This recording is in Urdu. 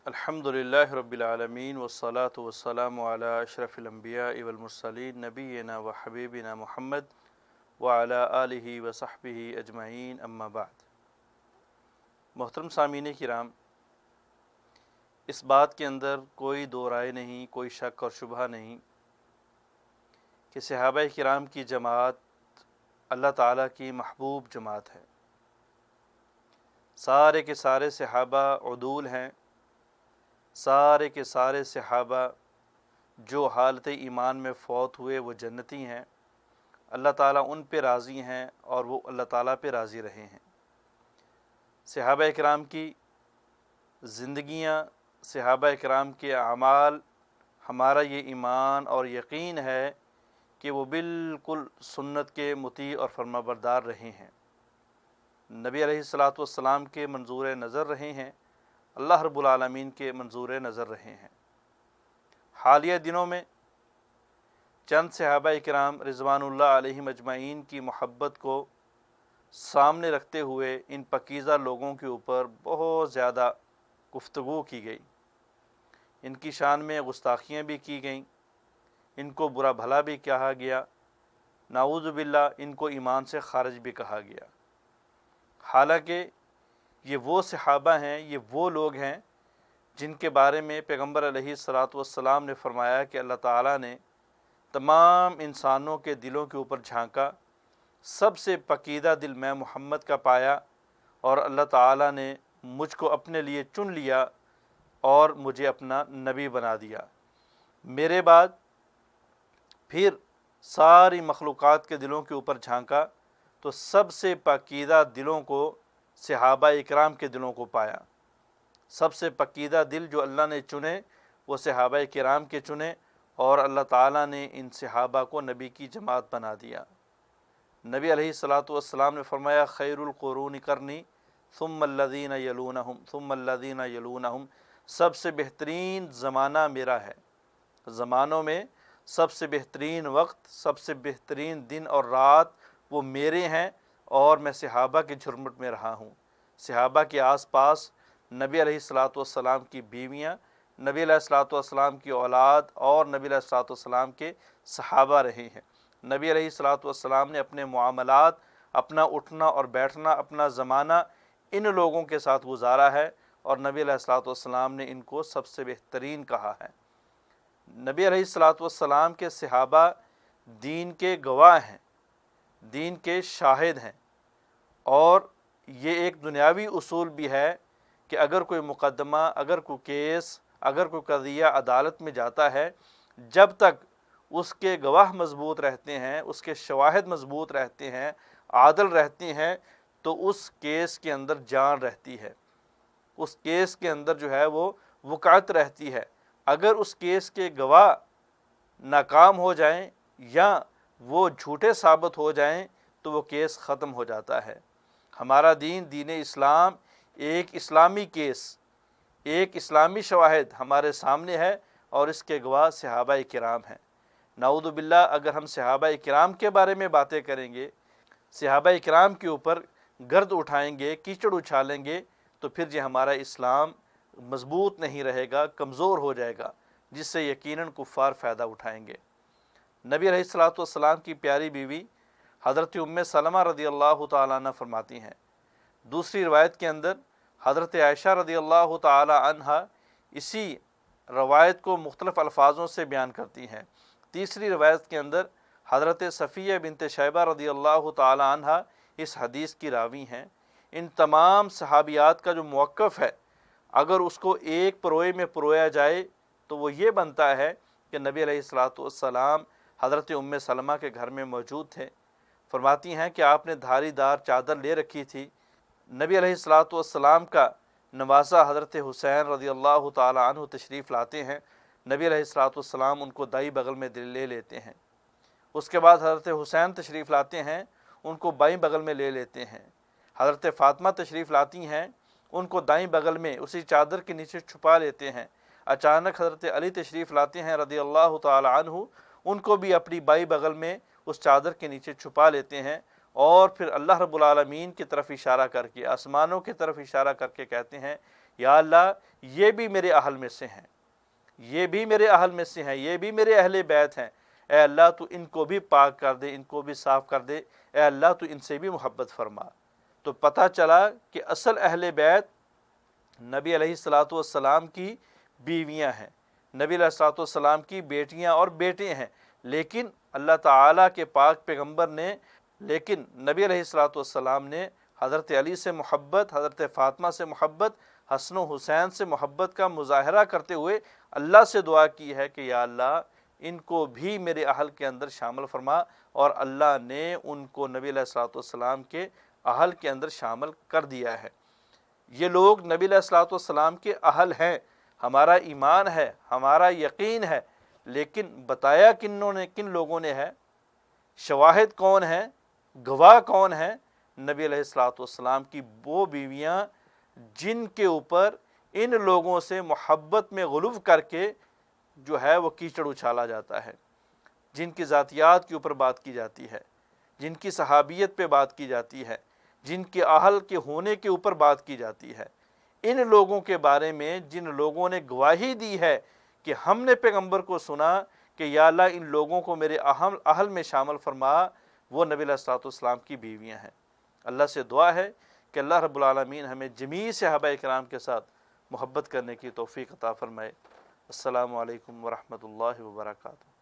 الحمدللہ رب العالمین والصلاة والسلام علی اشرف الانبیاء والمرسلین نبینا و حبیبنا محمد وعلی آلہ وصحبہ اجمعین اما بعد۔ محترم سامعین کرام، اس بات کے اندر کوئی دو رائے نہیں، کوئی شک اور شبہ نہیں کہ صحابہ کرام کی جماعت اللہ تعالیٰ کی محبوب جماعت ہے۔ سارے کے سارے صحابہ عدول ہیں، سارے کے سارے صحابہ جو حالت ایمان میں فوت ہوئے وہ جنتی ہیں، اللہ تعالیٰ ان پہ راضی ہیں اور وہ اللہ تعالیٰ پہ راضی رہے ہیں۔ صحابہ کرام کی زندگیاں، صحابہ کرام کے اعمال، ہمارا یہ ایمان اور یقین ہے کہ وہ بالکل سنت کے مطیع اور فرمانبردار رہے ہیں، نبی علیہ الصلاۃ والسلام کے منظور نظر رہے ہیں، اللہ رب العالمین کے منظور نظر رہے ہیں۔ حالیہ دنوں میں چند صحابہ کرام رضوان اللہ علیہم اجمعین کی محبت کو سامنے رکھتے ہوئے ان پاکیزہ لوگوں کے اوپر بہت زیادہ گفتگو کی گئی، ان کی شان میں گستاخیاں بھی کی گئیں، ان کو برا بھلا بھی کہا گیا، نعوذ باللہ ان کو ایمان سے خارج بھی کہا گیا۔ حالانکہ یہ وہ صحابہ ہیں، یہ وہ لوگ ہیں جن کے بارے میں پیغمبر علیہ الصلاۃ والسلام نے فرمایا کہ اللہ تعالیٰ نے تمام انسانوں کے دلوں کے اوپر جھانکا، سب سے پکیدہ دل میں محمد کا پایا اور اللہ تعالیٰ نے مجھ کو اپنے لیے چن لیا اور مجھے اپنا نبی بنا دیا۔ میرے بعد پھر ساری مخلوقات کے دلوں کے اوپر جھانکا تو سب سے پاکیزہ دلوں کو صحابہ اکرام کے دلوں کو پایا۔ سب سے پاکیزہ دل جو اللہ نے چنے وہ صحابہ کرام کے چنے اور اللہ تعالیٰ نے ان صحابہ کو نبی کی جماعت بنا دیا۔ نبی علیہ الصلاۃ والسلام نے فرمایا خیر القرون قرنی ثم الذین یلونہم ثم الذین یلونہم، سب سے بہترین زمانہ میرا ہے، زمانوں میں سب سے بہترین وقت، سب سے بہترین دن اور رات وہ میرے ہیں اور میں صحابہ کے جھرمٹ میں رہا ہوں۔ صحابہ کے آس پاس نبی علیہ الصلاۃ والسلام کی بیویاں، نبی علیہ الصلاۃ والسلام کی اولاد اور نبی علیہ الصلاۃ والسلام کے صحابہ رہے ہیں۔ نبی علیہ الصلاۃ والسلام نے اپنے معاملات، اپنا اٹھنا اور بیٹھنا، اپنا زمانہ ان لوگوں کے ساتھ گزارا ہے اور نبی علیہ الصلاۃ والسلام نے ان کو سب سے بہترین کہا ہے۔ نبی علیہ الصلاۃ والسلام کے صحابہ دین کے گواہ ہیں، دین کے شاہد ہیں، اور یہ ایک دنیاوی اصول بھی ہے کہ اگر کوئی مقدمہ، اگر کوئی کیس، اگر کوئی قضیہ عدالت میں جاتا ہے، جب تک اس کے گواہ مضبوط رہتے ہیں، اس کے شواہد مضبوط رہتے ہیں، عادل رہتے ہیں، تو اس کیس کے اندر جان رہتی ہے، اس کیس کے اندر جو ہے وہ وقعت رہتی ہے۔ اگر اس کیس کے گواہ ناکام ہو جائیں یا وہ جھوٹے ثابت ہو جائیں تو وہ کیس ختم ہو جاتا ہے۔ ہمارا دین، دین اسلام، ایک اسلامی کیس، ایک اسلامی شواہد ہمارے سامنے ہے اور اس کے گواہ صحابہ کرام ہیں۔ نعوذ باللہ اگر ہم صحابہ کرام کے بارے میں باتیں کریں گے، صحابہ کرام کے اوپر گرد اٹھائیں گے، کیچڑ اچھالیں گے، تو پھر یہ ہمارا اسلام مضبوط نہیں رہے گا، کمزور ہو جائے گا، جس سے یقیناً کفار فائدہ اٹھائیں گے۔ نبی علیہ الصلاۃ والسلام کی پیاری بیوی حضرت ام سلمہ رضی اللہ تعالیٰ عنہ فرماتی ہیں، دوسری روایت کے اندر حضرت عائشہ رضی اللہ تعالیٰ عنہ اسی روایت کو مختلف الفاظوں سے بیان کرتی ہیں۔ تیسری روایت کے اندر حضرت صفیہ بنت شیبہ رضی اللہ تعالیٰ عنہ اس حدیث کی راوی ہیں۔ ان تمام صحابیات کا جو موقف ہے، اگر اس کو ایک پروئے میں پرویا جائے تو وہ یہ بنتا ہے کہ نبی علیہ الصلاۃ والسلام حضرت ام سلمہ کے گھر میں موجود تھے۔ فرماتی ہیں کہ آپ نے دھاری دار چادر لے رکھی تھی۔ نبی علیہ الصلاۃ والسلام کا نواسہ حضرت حسین رضی اللہ تعالیٰ عنہ تشریف لاتے ہیں، نبی علیہ الصلاۃ والسلام ان کو دائیں بغل میں لے لیتے ہیں۔ اس کے بعد حضرت حسین تشریف لاتے ہیں، ان کو بائیں بغل میں لے لیتے ہیں۔ حضرت فاطمہ تشریف لاتی ہیں، ان کو دائیں بغل میں اسی چادر کے نیچے چھپا لیتے ہیں۔ اچانک حضرت علی تشریف لاتے ہیں رضی اللہ تعالی عنہ، ان کو بھی اپنی بائیں بغل میں اس چادر کے نیچے چھپا لیتے ہیں اور پھر اللہ رب العالمین کی طرف اشارہ کر کے، آسمانوں کی طرف اشارہ کر کے کہتے ہیں یا اللہ یہ بھی میرے اہل میں سے ہیں، یہ بھی میرے اہل میں سے ہیں، یہ بھی میرے اہل بیت ہیں، اے اللہ تو ان کو بھی پاک کر دے، ان کو بھی صاف کر دے، اے اللہ تو ان سے بھی محبت فرما۔ تو پتہ چلا کہ اصل اہل بیت نبی علیہ الصلاۃ والسلام کی بیویاں ہیں، نبی علیہ الصلاۃ والسلام کی بیٹیاں اور بیٹے ہیں، لیکن اللہ تعالیٰ کے پاک پیغمبر نے، لیکن نبی علیہ الصلاۃ والسلام نے حضرت علی سے محبت، حضرت فاطمہ سے محبت، حسن و حسین سے محبت کا مظاہرہ کرتے ہوئے اللہ سے دعا کی ہے کہ یا اللہ ان کو بھی میرے اہل کے اندر شامل فرما، اور اللہ نے ان کو نبی علیہ الصلاۃ والسلام کے اہل کے اندر شامل کر دیا ہے۔ یہ لوگ نبی علیہ الصلاۃ والسلام کے اہل ہیں، ہمارا ایمان ہے، ہمارا یقین ہے، لیکن بتایا کن لوگوں نے ہے؟ شواہد کون ہیں؟ گواہ کون ہیں؟ نبی علیہ الصلاۃ والسلام کی وہ بیویاں جن کے اوپر ان لوگوں سے محبت میں غلو کر کے جو ہے وہ کیچڑ اچھالا جاتا ہے، جن کی ذاتیات کے اوپر بات کی جاتی ہے، جن کی صحابیت پہ بات کی جاتی ہے، جن کے اہل کے ہونے کے اوپر بات کی جاتی ہے، ان لوگوں کے بارے میں جن لوگوں نے گواہی دی ہے کہ ہم نے پیغمبر کو سنا کہ یا اللہ ان لوگوں کو میرے اہل میں شامل فرما، وہ نبی علیہ الصلوۃ والسلام کی بیویاں ہیں۔ اللہ سے دعا ہے کہ اللہ رب العالمین ہمیں جمیع صحابہ کرام کے ساتھ محبت کرنے کی توفیق عطا فرمائے۔ السلام علیکم ورحمۃ اللہ وبرکاتہ۔